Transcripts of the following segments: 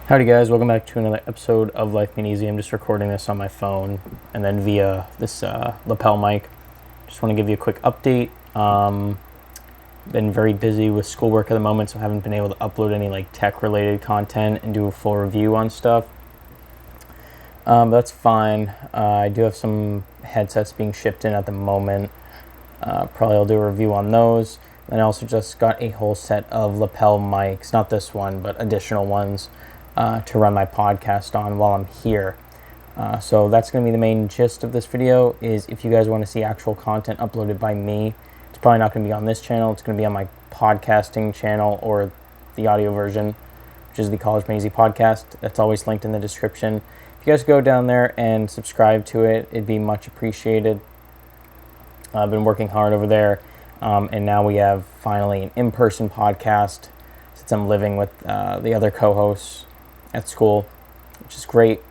Howdy guys, welcome back to another episode of Life Being Easy. I'm just recording this on my phone and then via this lapel mic. Just want to give you a quick update. Been very busy with schoolwork at the moment, so I haven't been able to upload any tech related content and do a full review on stuff. But that's fine. I do have some headsets being shipped in at the moment. Probably I'll do a review on those. And I also just got a whole set of lapel mics, not this one, but additional ones to run my podcast on while I'm here. So that's going to be the main gist of this video. Is if you guys want to see actual content uploaded by me, it's probably not going to be on this channel. It's going to be on my podcasting channel or the audio version, which is the College Made Easy podcast. That's always linked in the description. If you guys go down there and subscribe to it, it'd be much appreciated. I've been working hard over there, and now we have finally an in-person podcast since I'm living with the other co-hosts at school, which is great.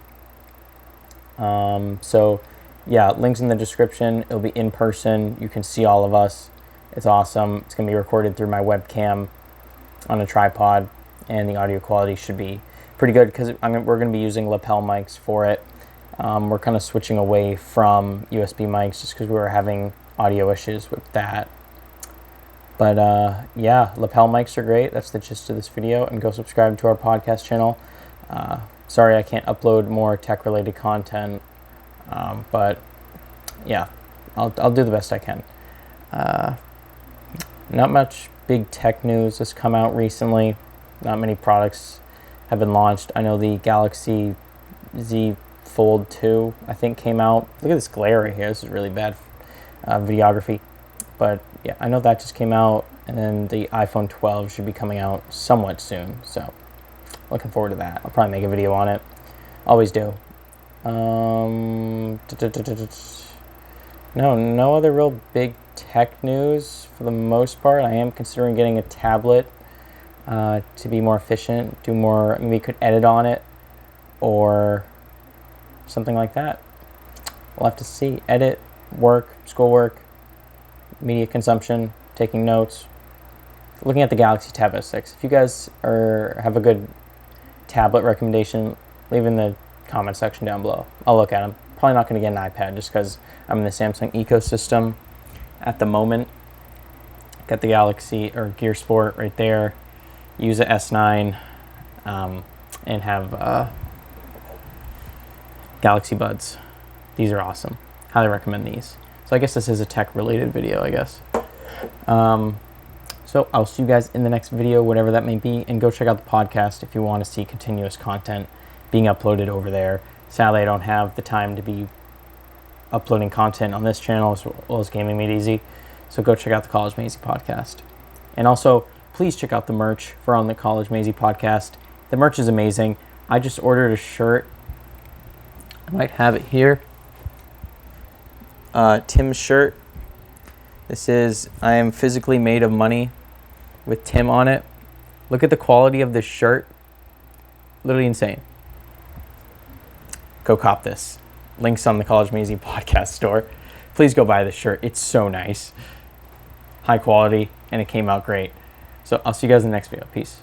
So yeah, links in the description. It'll be in person. You can see all of us. It's awesome. It's going to be recorded through my webcam on a tripod, and the audio quality should be pretty good because we're going to be using lapel mics for it. We're kind of switching away from USB mics just because we were having audio issues with that. But yeah, lapel mics are great. That's the gist of this video, and go subscribe to our podcast channel. Sorry I can't upload more tech-related content, but yeah, I'll do the best I can. Not much big tech news has come out recently. Not many products have been launched. I know the Galaxy Z Fold 2, I think, came out. Look at this glare right here. This is really bad videography. But yeah, I know that just came out, and then the iPhone 12 should be coming out somewhat soon. So looking forward to that. I'll probably make a video on it. Always do. No other real big tech news for the most part. I am considering getting a tablet to be more efficient, do more, maybe could edit on it or something like that. We'll have to see. Edit, work, schoolwork, media consumption, taking notes. Looking at the Galaxy Tab S6. If you guys have a good tablet recommendation, leave in the comment section down below. I'll look at them. Probably not going to get an iPad just because I'm in the Samsung ecosystem at the moment. Got the Galaxy or Gear Sport right there. Use the S9 and have Galaxy Buds. These are awesome. Highly recommend these. So I guess this is a tech related video, I guess. So I'll see you guys in the next video, whatever that may be, and go check out the podcast if you want to see continuous content being uploaded over there. Sadly, I don't have the time to be uploading content on this channel as well as Gaming Made Easy. So go check out the College Made Easy podcast. And also, please check out the merch for on the College Made Easy podcast. The merch is amazing. I just ordered a shirt. I might have it here. Tim's shirt. This is I Am Physically Made of Money with Tim on it. Look at the quality of this shirt. Literally insane. Go cop this. Links on the College Made Easy podcast store. Please go buy this shirt. It's so nice. High quality, and it came out great. So I'll see you guys in the next video. Peace.